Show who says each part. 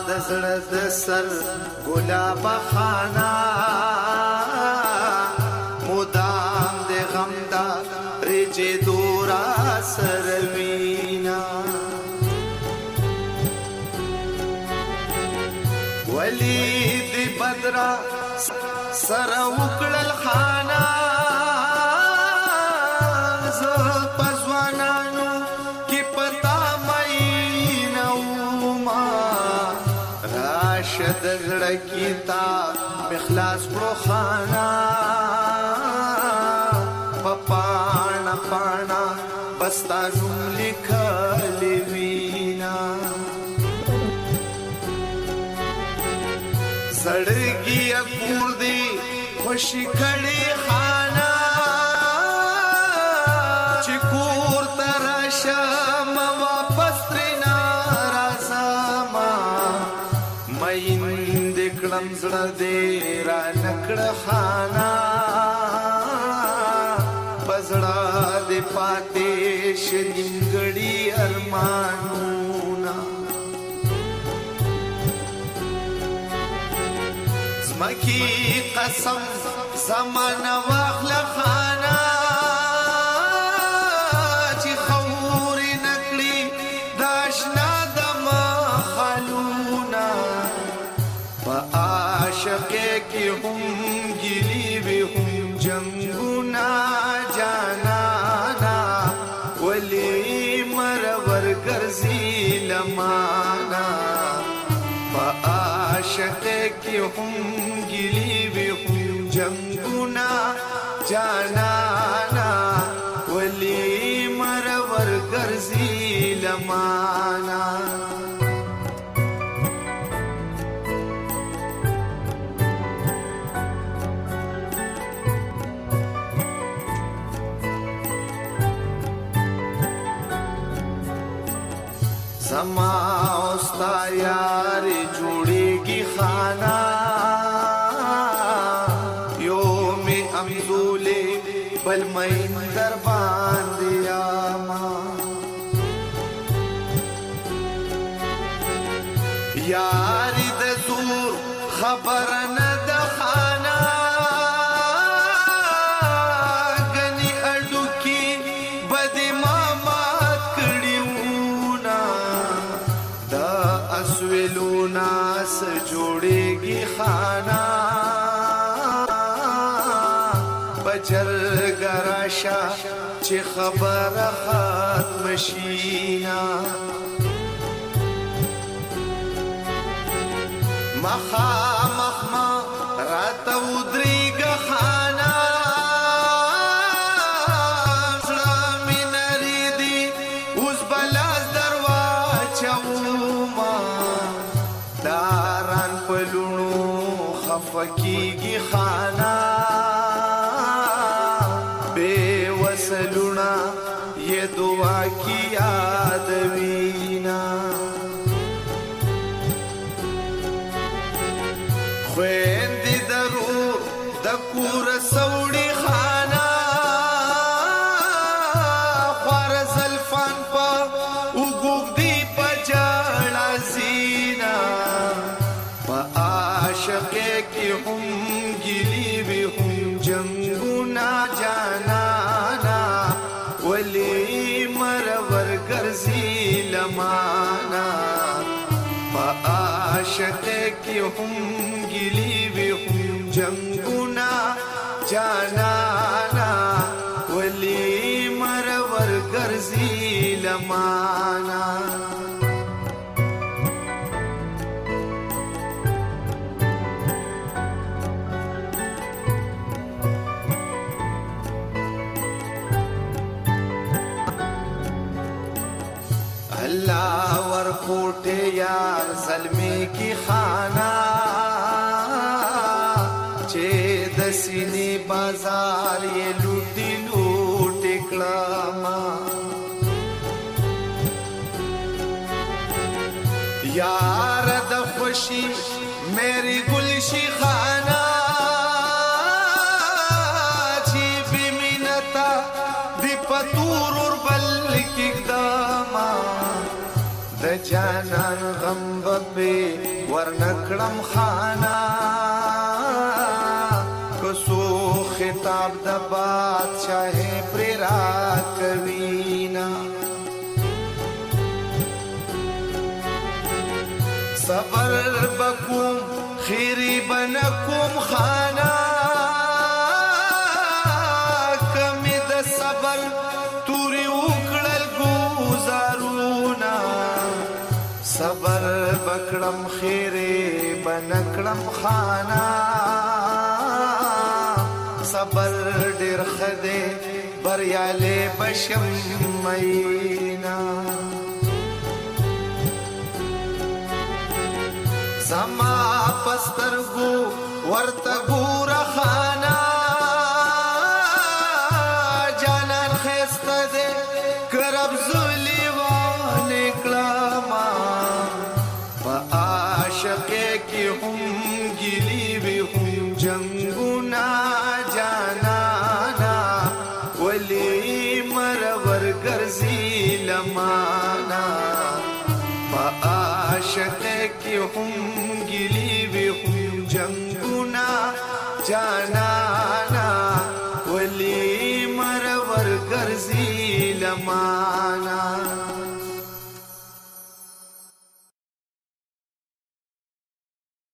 Speaker 1: د زړه د سر ګلاب خانا مدام د غم دا رجه دورا سروینا ولید بدرا سر وکړل خانا ز پزوانانو کی پتا مې نو ما راشد زړه کی تا مخلاص پرو خانا پانا پانا بستا نوم لیکلی وینا زړګي کور دی خوشی کړي خانا چې کور تر شم واپس ترنا رازما مین دکړم زړه دې را نکړه خانا بزړه دې پاتې شنګړي ارمانونه مکی قسم زمان واخل خانا چی خوری نکلی داشنا دم خلونا پا عاشقے کی هم گلی بی هم جنگونا جانانا ولی مرور گرزی لمانا پا عاشقے کی هم گلی بی هم جنگونا جانانا ولی مرور گرزی لمانا زما اوستا یاری جوړیږي خانا یو می امزولې بل مې در باندې آما یاری د زور خبر نه د خانا غني اډو کی بد مامات کړیونا دا اسویلونا س جوړیږي خانا بچر ګراشا چې خبر ختم شینا مخا مخما رات ودریګ خانا سلامي نری دی اوس بلاس دروا چوما داران پلونو خفکیږي خانا بے وسلونا یہ دعا کی یاد وینا خویندی درو دکور سوڑی خانا خوار زلفان پا اگوگ دی پا جاڑا زینا پا عاشقے کی هم گلی بی هم جنگونا جانانا ولی مرور گرزی لمانا پا عاشقے کی هم گلی بی هم جنگونا جانانا ولی مرور گرزی لمانا اللہ ورکوٹے یار ظلمی کی خانا چه د سینې بازار یې لوټي لوټ کړما یار د خوشي میری گلشی خانا چې بمینتا دی پتور اور بل کې دما د جان جانان غم بپی ورنکړم خانا کسو خطاب د بادشاہ پر را کوینا صبر بکوم خیری بنکوم خانا کمی د صبر توری وکړل گزارونا صبر بکړم خیری بنکړم خانا صبر ډیر خده بریاله بشم مینا زما پسترګو ورته ګور خانا جانان خسته دې کرب زلی وانه کلما په عاشق کې هم ګلی وی هم جنگونا جانانا ولی مرور ګرځي لمانا په عاشق کې هم ګلی وی هم جنگونا جانانا ولی مرور ګرځي لمانا